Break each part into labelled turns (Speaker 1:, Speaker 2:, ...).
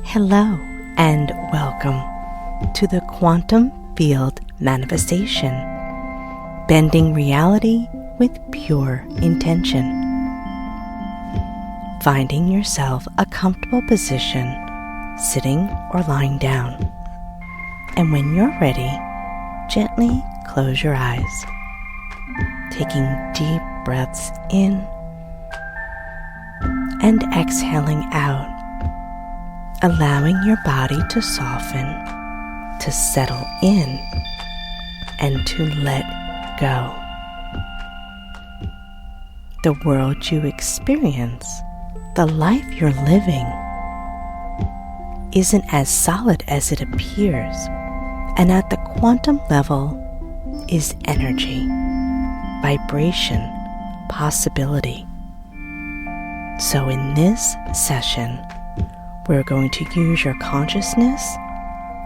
Speaker 1: Hello and welcome to the Quantum Field Manifestation, bending reality with pure intention. Finding yourself a comfortable position, sitting or lying down. And when you're ready, gently close your eyes, taking deep breaths in and exhaling out, allowing your body to soften, to settle in, and to let go. The world you experience, the life you're living, isn't as solid as it appears, and at the quantum level is energy, vibration, possibility. So in this session, we're going to use your consciousness,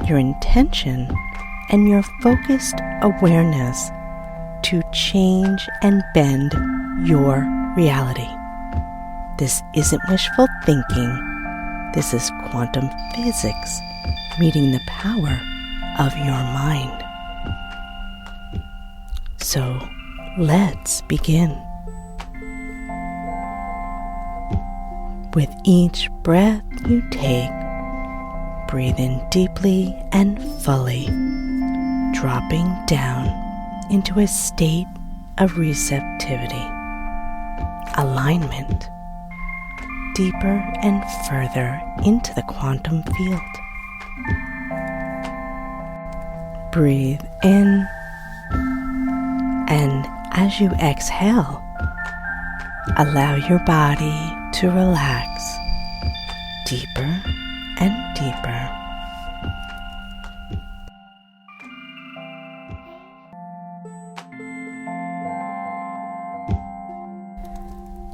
Speaker 1: your intention, and your focused awareness to change and bend your reality. This isn't wishful thinking. This is quantum physics meeting the power of your mind. So let's begin. With each breath you take, breathe in deeply and fully, dropping down into a state of receptivity, alignment, deeper and further into the quantum field. Breathe in, and as you exhale, allow your body to relax deeper and deeper.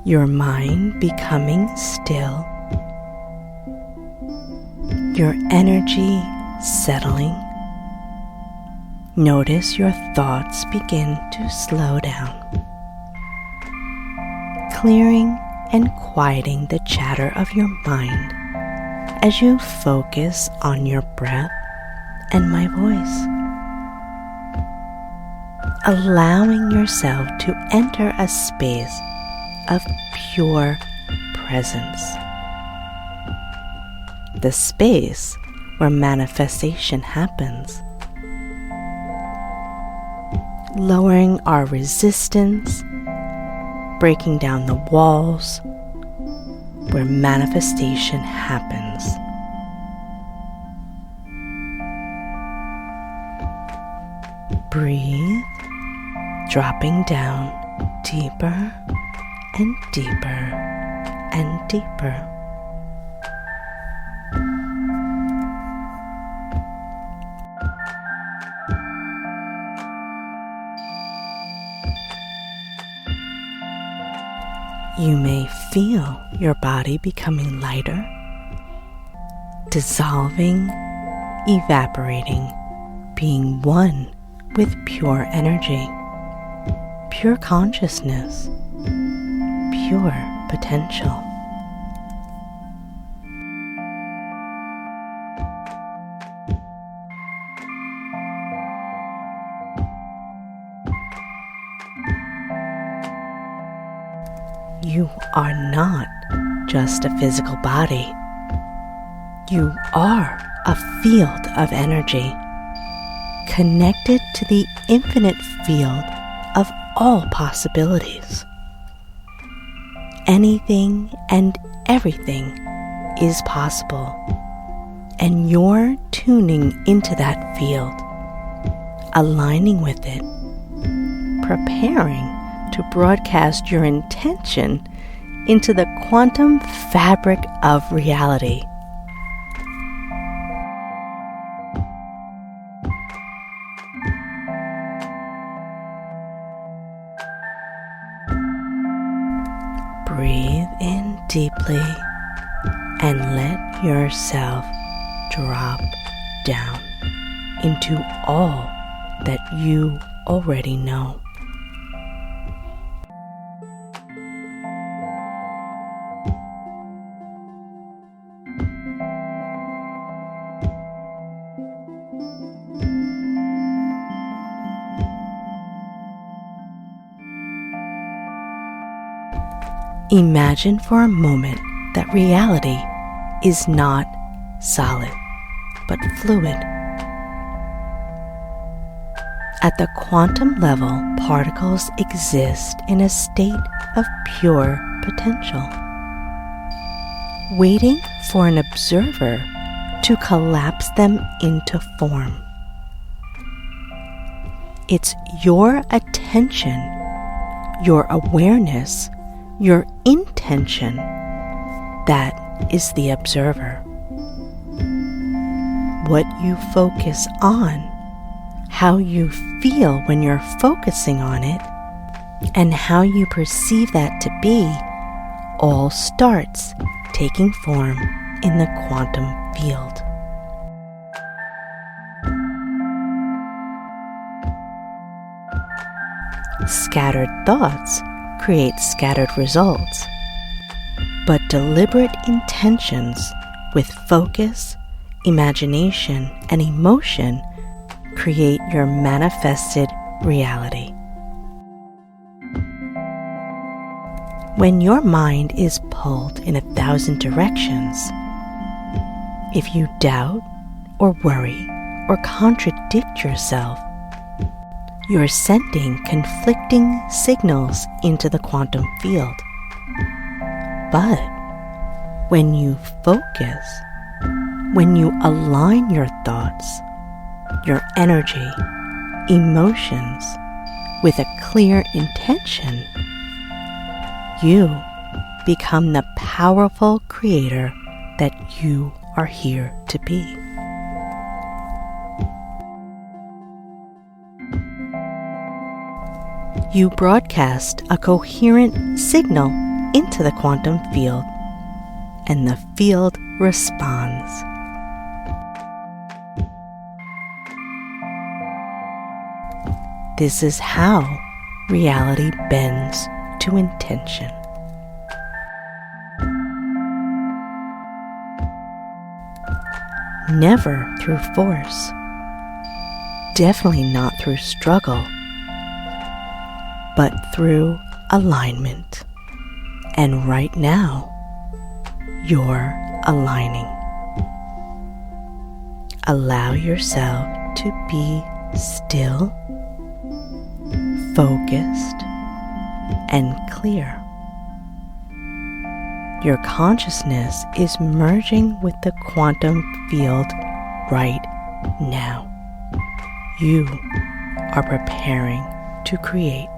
Speaker 1: Your mind becoming still, your energy settling. Notice your thoughts begin to slow down, clearing and quieting the chatter of your mind as you focus on your breath and my voice. Allowing yourself to enter a space of pure presence. The space where manifestation happens. Lowering our resistance, breaking down the walls where manifestation happens. Breathe, dropping down deeper and deeper and deeper. You may feel your body becoming lighter, dissolving, evaporating, being one with pure energy, pure consciousness, pure potential. You are not just a physical body. You are a field of energy, connected to the infinite field of all possibilities. Anything and everything is possible, and you're tuning into that field, aligning with it, preparing to broadcast your intention into the quantum fabric of reality. Breathe in deeply and let yourself drop down into all that you already know. Imagine for a moment that reality is not solid, but fluid. At the quantum level, particles exist in a state of pure potential, waiting for an observer to collapse them into form. It's your attention, your awareness, your intention that is the observer. What you focus on, how you feel when you're focusing on it, and how you perceive that to be, all starts taking form in the quantum field. Scattered thoughts create scattered results, but deliberate intentions with focus, imagination, and emotion create your manifested reality. When your mind is pulled in 1,000 directions, if you doubt or worry or contradict yourself, you're sending conflicting signals into the quantum field. But when you focus, when you align your thoughts, your energy, emotions with a clear intention, you become the powerful creator that you are here to be. You broadcast a coherent signal into the quantum field, and the field responds. This is how reality bends to intention. Never through force, definitely not through struggle, but through alignment. And right now, you're aligning. Allow yourself to be still, focused, and clear. Your consciousness is merging with the quantum field right now. You are preparing to create.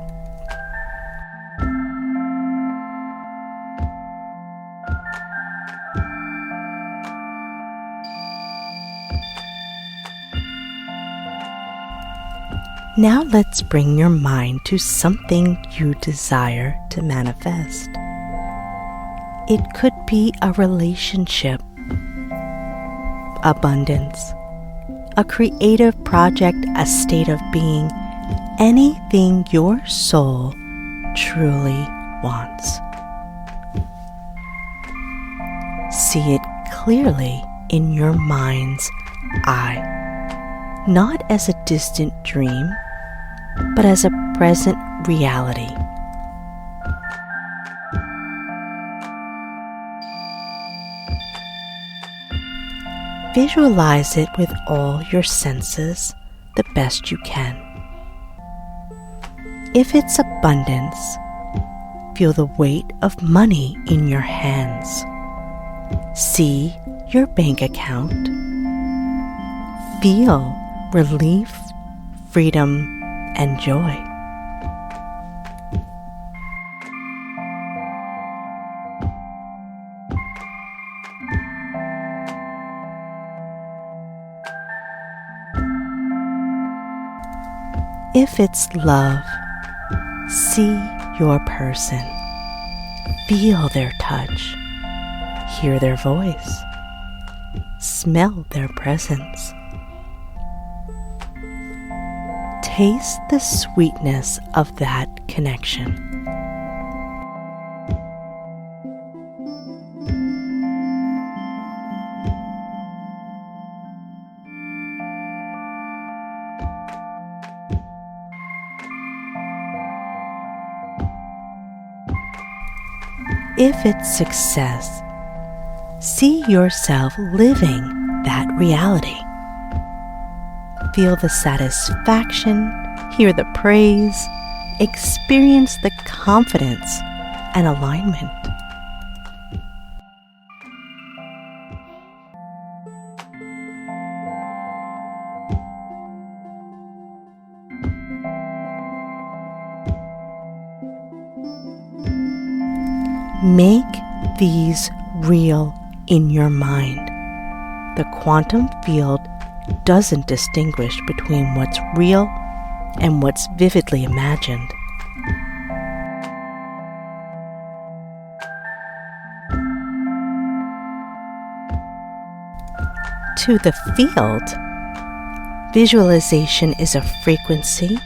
Speaker 1: Now let's bring your mind to something you desire to manifest. It could be a relationship, abundance, a creative project, a state of being, anything your soul truly wants. See it clearly in your mind's eye, not as a distant dream, but as a present reality. Visualize it with all your senses the best you can. If it's abundance, feel the weight of money in your hands. See your bank account. Feel relief, freedom, and joy. If it's love, see your person. Feel their touch. Hear their voice. Smell their presence. Taste the sweetness of that connection. if it's success, see yourself living that reality. Feel the satisfaction, hear the praise, experience the confidence and alignment. Make these real in your mind. The quantum field doesn't distinguish between what's real and what's vividly imagined. To the field, visualization is a frequency,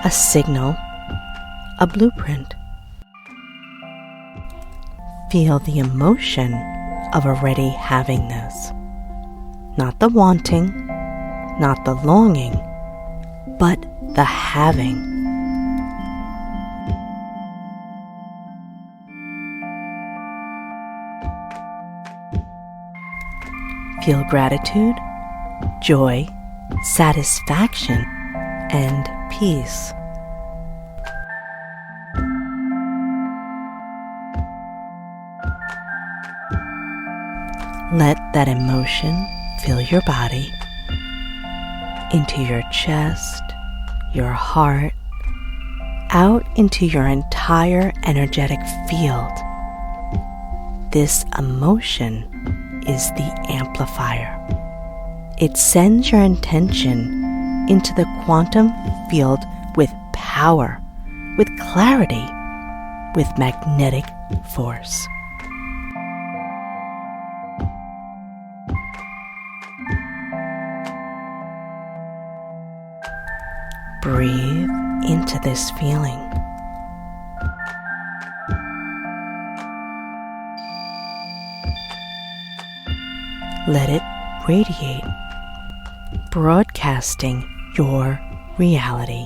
Speaker 1: a signal, a blueprint. Feel the emotion of already having this. Not the wanting, not the longing, but the having. Feel gratitude, joy, satisfaction, and peace. Let that emotion fill your body, into your chest, your heart, out into your entire energetic field. This emotion is the amplifier. It sends your intention into the quantum field with power, with clarity, with magnetic force. Breathe into this feeling. Let it radiate, broadcasting your reality.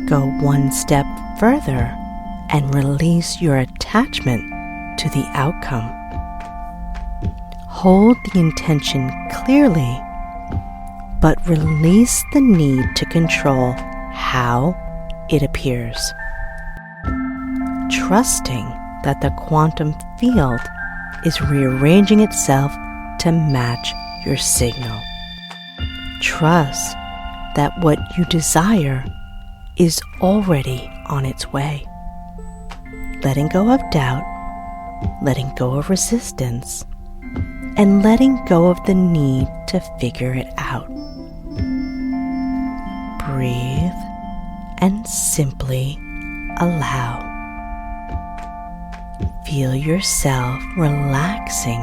Speaker 1: Go one step further and release your attachment to the outcome. Hold the intention clearly, but release the need to control how it appears. Trusting that the quantum field is rearranging itself to match your signal. Trust that what you desire is already on its way. Letting go of doubt, letting go of resistance, and letting go of the need to figure it out. Breathe and simply allow. Feel yourself relaxing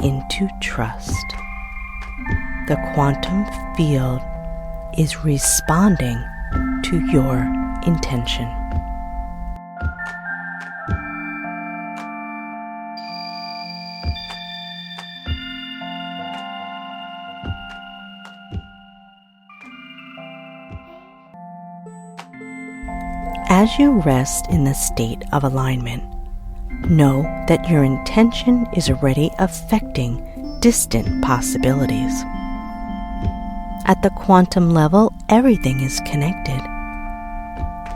Speaker 1: into trust. The quantum field is responding to your intention. As you rest in the state of alignment, know that your intention is already affecting distant possibilities. At the quantum level, everything is connected.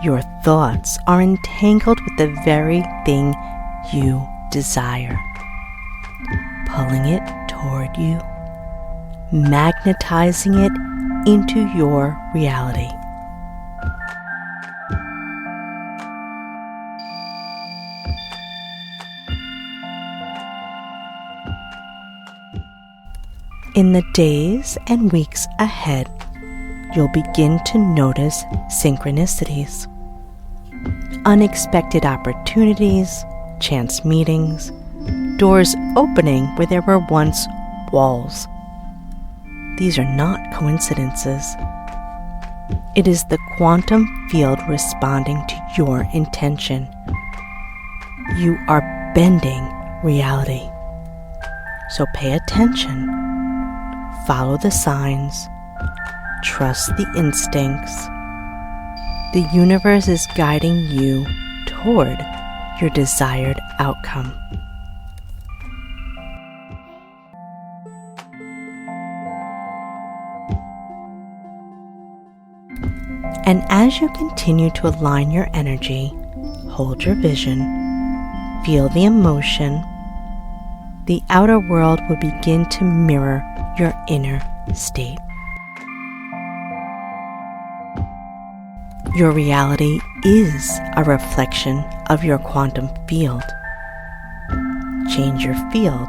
Speaker 1: Your thoughts are entangled with the very thing you desire, pulling it toward you, magnetizing it into your reality. In the days and weeks ahead, you'll begin to notice synchronicities, unexpected opportunities, chance meetings, doors opening where there were once walls. These are not coincidences. It is the quantum field responding to your intention. You are bending reality. So pay attention. follow the signs, trust the instincts. The universe is guiding you toward your desired outcome. And as you continue to align your energy, hold your vision, feel the emotion, the outer world will begin to mirror your inner state. Your reality is a reflection of your quantum field. Change your field,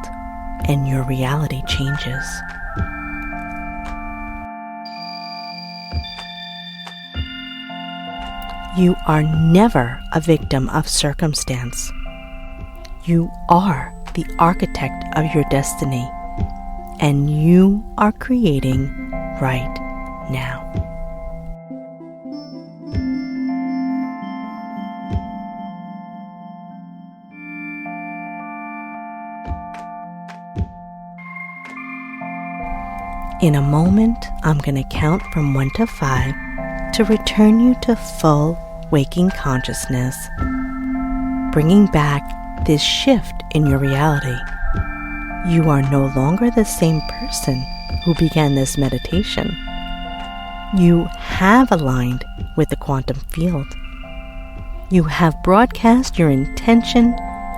Speaker 1: and your reality changes. You are never a victim of circumstance. You are the architect of your destiny, and you are creating right now. In a moment, I'm going to count from 1 to 5 to return you to full waking consciousness, bringing back this shift in your reality. You are no longer the same person who began this meditation. You have aligned with the quantum field. You have broadcast your intention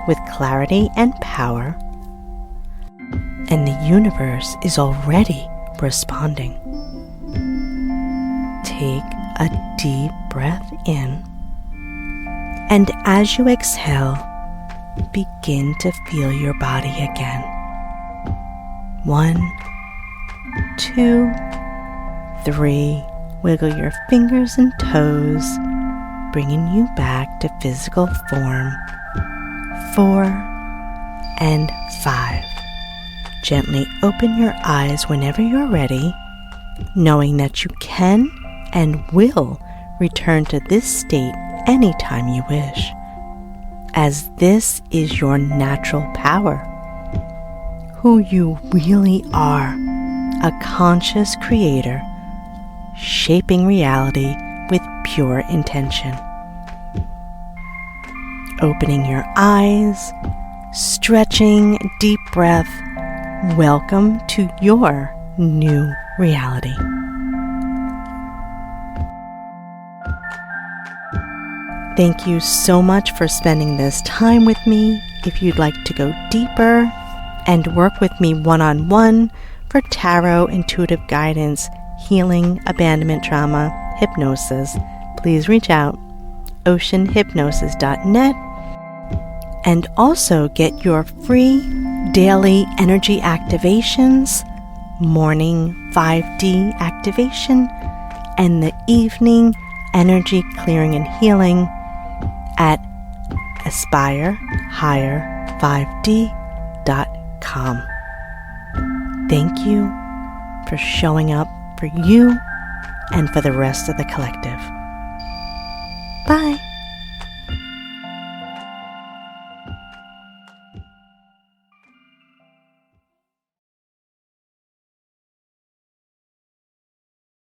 Speaker 1: with clarity and power, and the universe is already responding. Take a deep breath in, and as you exhale, begin to feel your body again. 1, 2, 3. Wiggle your fingers and toes, bringing you back to physical form. 4 and 5. Gently open your eyes whenever you're ready, knowing that you can and will return to this state anytime you wish, as this is your natural power. Who you really are, a conscious creator, shaping reality with pure intention. Opening your eyes, stretching, deep breath. Welcome to your new reality. Thank you so much for spending this time with me. If you'd like to go deeper and work with me one-on-one for tarot, intuitive guidance, healing, abandonment trauma, hypnosis, please reach out, oceanhypnosis.net, and also get your free daily energy activations, morning 5D activation, and the evening energy clearing and healing at aspirehigher5d.com. Thank you for showing up for you and for the rest of the collective. Bye.